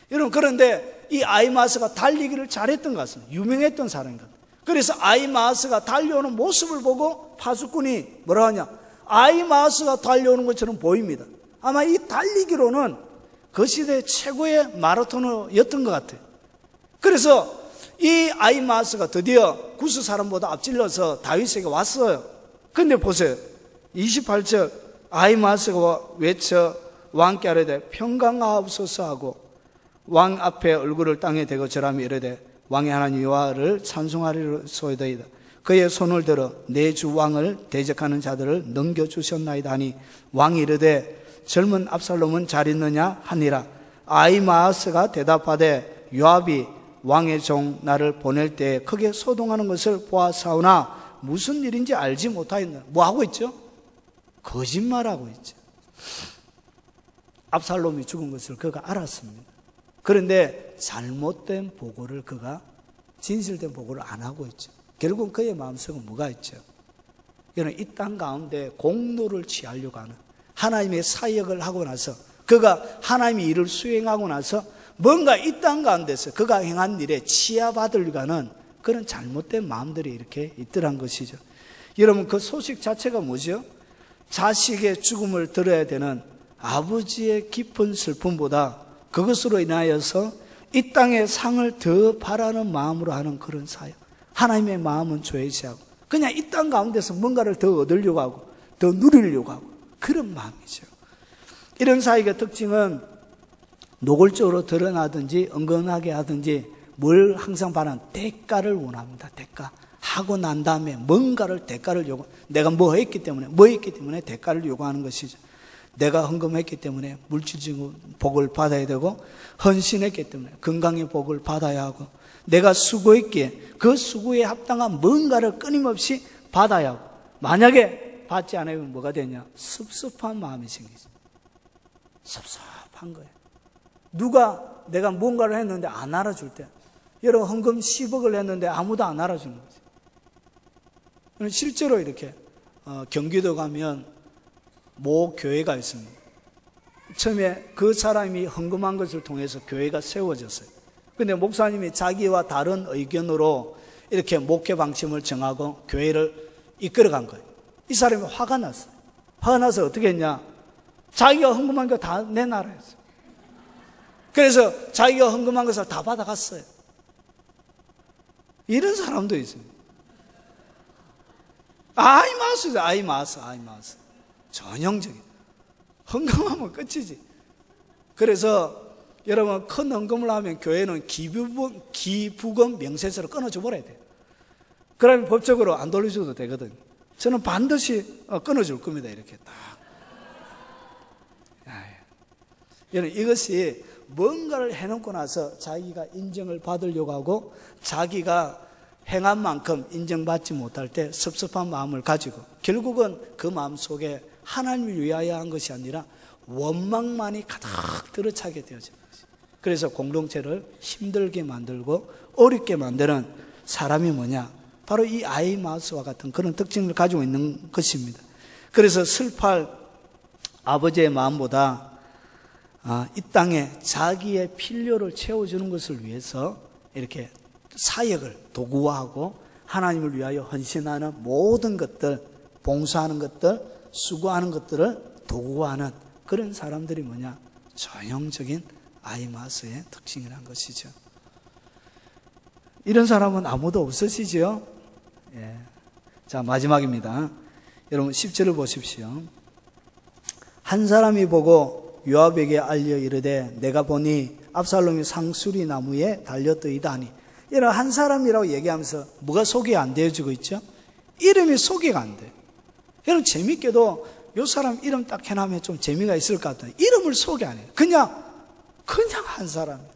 여러분, 그런데 이 아히마아스가 달리기를 잘했던 것 같습니다. 유명했던 사람인 것 같아요. 그래서 아히마아스가 달려오는 모습을 보고 파수꾼이 뭐라 하냐? 아히마아스가 달려오는 것처럼 보입니다. 아마 이 달리기로는 그 시대 최고의 마라토너였던 것 같아요. 그래서 이 아히마아스가 드디어 구스 사람보다 앞질러서 다윗에게 왔어요. 근데 보세요. 28절, 아히마아스가 외쳐 왕께 아뢰되 평강하옵소서 하고 왕 앞에 얼굴을 땅에 대고 절하며 이르되, 왕의 하나님 여호와를 찬송하리로소이다이다. 그의 손을 들어 내 주 왕을 대적하는 자들을 넘겨주셨나이다 하니, 왕이 이르되 젊은 압살롬은 잘 있느냐 하니라. 아히마아스가 대답하되, 요압이 왕의 종 나를 보낼 때 크게 소동하는 것을 보아사오나 무슨 일인지 알지 못하였노라. 뭐 하고 있죠? 거짓말하고 있죠. 압살롬이 죽은 것을 그가 알았습니다. 그런데 잘못된 보고를 그가 진실된 보고를 안 하고 있죠. 결국 그의 마음속에 뭐가 있죠? 이는 이 땅 가운데 공로를 취하려고 하는, 하나님의 사역을 하고 나서 그가 하나님의 일을 수행하고 나서 뭔가 이 땅 가운데서 그가 행한 일에 치하받으려고 하는 그런 잘못된 마음들이 이렇게 있더란 것이죠. 여러분, 그 소식 자체가 뭐죠? 자식의 죽음을 들어야 되는 아버지의 깊은 슬픔보다 그것으로 인하여서 이 땅의 상을 더 바라는 마음으로 하는 그런 사역. 하나님의 마음은 죄시하고 그냥 이 땅 가운데서 뭔가를 더 얻으려고 하고 더 누리려고 하고 그런 마음이죠. 이런 사역의 특징은 노골적으로 드러나든지 은근하게 하든지 뭘 항상 바라는 대가를 원합니다. 대가. 하고 난 다음에 뭔가를 대가를 요구, 내가 뭐 했기 때문에 대가를 요구하는 것이죠. 내가 헌금했기 때문에 물질적인 복을 받아야 되고, 헌신했기 때문에 건강의 복을 받아야 하고, 내가 수고했기에 그 수고에 합당한 뭔가를 끊임없이 받아야 하고, 만약에 받지 않으면 뭐가 되냐? 섭섭한 마음이 생기죠. 섭섭한 거예요. 누가 내가 뭔가를 했는데 안 알아줄 때, 여러분 헌금 10억을 했는데 아무도 안 알아주는 거죠. 실제로 이렇게 경기도 가면 모 교회가 있습니다. 처음에 그 사람이 헌금한 것을 통해서 교회가 세워졌어요. 근데 목사님이 자기와 다른 의견으로 이렇게 목회 방침을 정하고 교회를 이끌어간 거예요. 이 사람이 화가 났어요. 화가 나서 어떻게 했냐? 자기가 헌금한 거 다 내놔라 했어요. 그래서 자기가 헌금한 것을 다 받아갔어요. 이런 사람도 있습니다. 아이마스. 전형적인. 헌금하면 끝이지. 그래서 여러분, 큰 헌금을 하면 교회는 기부금 명세서를 끊어줘 버려야 돼요. 그러면 법적으로 안 돌려줘도 되거든요. 저는 반드시 끊어줄 겁니다. 이렇게 딱. 여러분, 이것이 뭔가를 해놓고 나서 자기가 인정을 받으려고 하고 자기가 행한 만큼 인정받지 못할 때 섭섭한 마음을 가지고 결국은 그 마음 속에 하나님을 위하여 한 것이 아니라 원망만이 가득 들어차게 되어집니다. 그래서 공동체를 힘들게 만들고 어렵게 만드는 사람이 뭐냐? 바로 이 아히마스와 같은 그런 특징을 가지고 있는 것입니다. 그래서 슬퍼할 아버지의 마음보다 이 땅에 자기의 필요를 채워주는 것을 위해서 이렇게 사역을 도구화하고 하나님을 위하여 헌신하는 모든 것들, 봉사하는 것들, 수고하는 것들을 도구화하는 그런 사람들이 뭐냐? 전형적인 아히마스의 특징이라는 것이죠. 이런 사람은 아무도 없으시죠? 예. 자, 마지막입니다. 여러분 10절을 보십시오. 한 사람이 보고 요압에게 알려 이르되 내가 보니 압살롬이 상수리 나무에 달렸더이다 하니, 이런 한 사람이라고 얘기하면서 뭐가 소개가 안 되어지고 있죠? 이름이 소개가 안 돼요. 여러분 재밌게도 이 사람 이름 딱 해놓으면 좀 재미가 있을 것 같아요. 이름을 소개 안 해요. 그냥 한 사람이에요.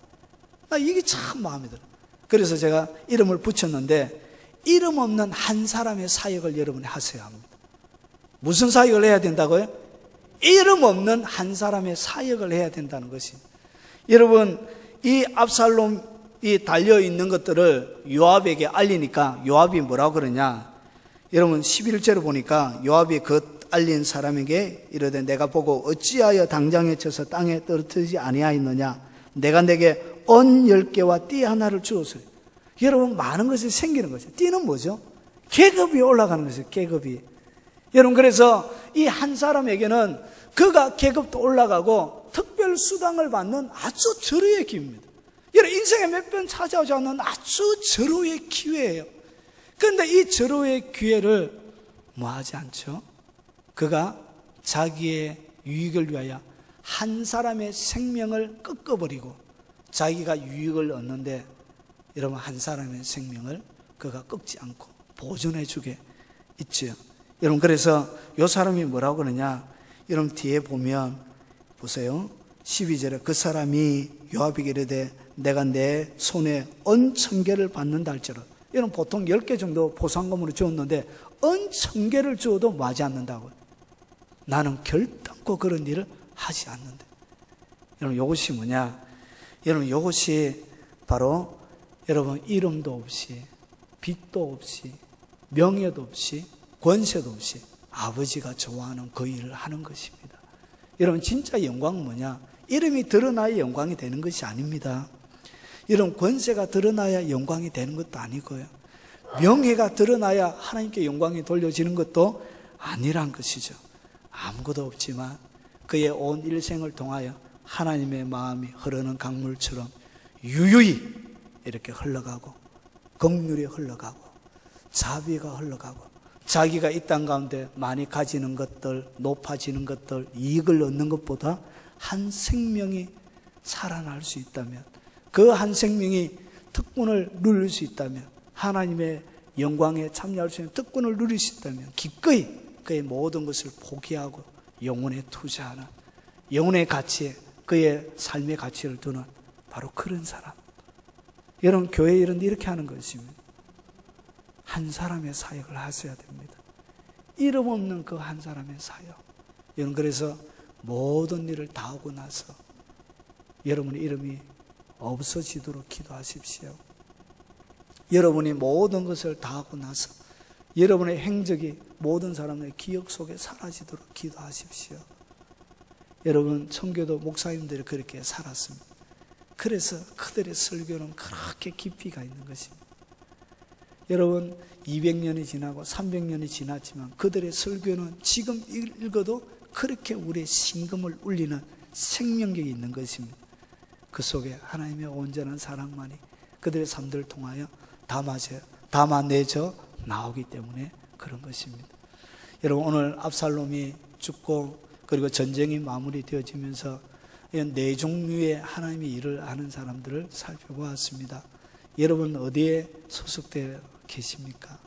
나 이게 참 마음에 들어요. 그래서 제가 이름을 붙였는데 이름 없는 한 사람의 사역을 여러분이 하셔야 합니다. 무슨 사역을 해야 된다고요? 이름 없는 한 사람의 사역을 해야 된다는 것이. 여러분 이 압살롬이 달려있는 것들을 요압에게 알리니까 요압이 뭐라고 그러냐? 여러분 11절을 보니까 요압이 그 알린 사람에게 이르되 내가 보고 어찌하여 당장에 쳐서 땅에 떨어뜨리지 아니하였느냐? 내가 내게 언 10개와 띠 하나를 주었어요. 여러분 많은 것이 생기는 거죠. 띠는 뭐죠? 계급이 올라가는 것이죠. 계급이. 여러분 그래서 이 한 사람에게는 그가 계급도 올라가고 특별 수당을 받는 아주 절호의 기회입니다. 여러분 인생에 몇 번 찾아오지 않는 아주 절호의 기회예요. 그런데 이 절호의 기회를 뭐 하지 않죠? 그가 자기의 유익을 위하여 한 사람의 생명을 꺾어버리고 자기가 유익을 얻는데, 여러분 한 사람의 생명을 그가 꺾지 않고 보존해 주게 있죠. 여러분 그래서 이 사람이 뭐라고 그러냐? 여러분 뒤에 보면 보세요. 12절에 그 사람이 요압에게 이르되 내가 내 손에 은 1000개를 받는다 할지라도, 이런 보통 10개 정도 보상금으로 주었는데 은 1000개를 주어도 맞지 않는다고요. 나는 결단코 그런 일을 하지 않는데. 여러분, 이것이 뭐냐? 여러분, 이것이 바로 여러분 이름도 없이, 빚도 없이, 명예도 없이, 권세도 없이 아버지가 좋아하는 그 일을 하는 것입니다. 여러분, 진짜 영광은 뭐냐? 이름이 드러나야 영광이 되는 것이 아닙니다. 이런 권세가 드러나야 영광이 되는 것도 아니고요, 명예가 드러나야 하나님께 영광이 돌려지는 것도 아니란 것이죠. 아무것도 없지만 그의 온 일생을 통하여 하나님의 마음이 흐르는 강물처럼 유유히 이렇게 흘러가고, 긍휼이 흘러가고, 자비가 흘러가고, 자기가 이 땅 가운데 많이 가지는 것들, 높아지는 것들, 이익을 얻는 것보다 한 생명이 살아날 수 있다면, 그 한 생명이 특권을 누릴 수 있다면, 하나님의 영광에 참여할 수 있는 특권을 누릴 수 있다면 기꺼이 그의 모든 것을 포기하고 영혼에 투자하는, 영혼의 가치에, 그의 삶의 가치를 두는 바로 그런 사람. 여러분, 교회 일은 이렇게 하는 것입니다. 한 사람의 사역을 하셔야 됩니다. 이름 없는 그 한 사람의 사역. 여러분, 그래서 모든 일을 다 하고 나서 여러분의 이름이 없어지도록 기도하십시오. 여러분이 모든 것을 다 하고 나서 여러분의 행적이 모든 사람의 기억 속에 사라지도록 기도하십시오. 여러분, 청교도 목사님들이 그렇게 살았습니다. 그래서 그들의 설교는 그렇게 깊이가 있는 것입니다. 여러분, 200년이 지나고 300년이 지났지만 그들의 설교는 지금 읽어도 그렇게 우리의 심금을 울리는 생명력이 있는 것입니다. 그 속에 하나님의 온전한 사랑만이 그들의 삶들을 통하여 담아내져 나오기 때문에 그런 것입니다. 여러분, 오늘 압살롬이 죽고 그리고 전쟁이 마무리되어지면서 네 종류의 하나님의 일을 하는 사람들을 살펴보았습니다. 여러분, 어디에 소속되어 계십니까?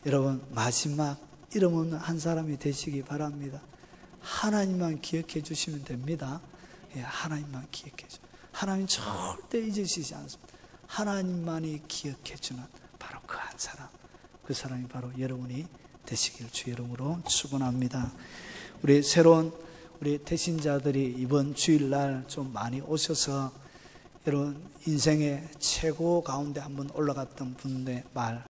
여러분, 마지막 이름 없는 한 사람이 되시기 바랍니다. 하나님만 기억해 주시면 됩니다. 예, 하나님만 기억해 주시면, 하나님 절대 잊으시지 않습니다. 하나님만이 기억해 주는 바로 그 한 사람, 그 사람이 바로 여러분이 되시길 주 이름으로 축원합니다. 우리 새로운 우리 태신자들이 이번 주일날 좀 많이 오셔서 여러분 인생의 최고 가운데 한번 올라갔던 분의 말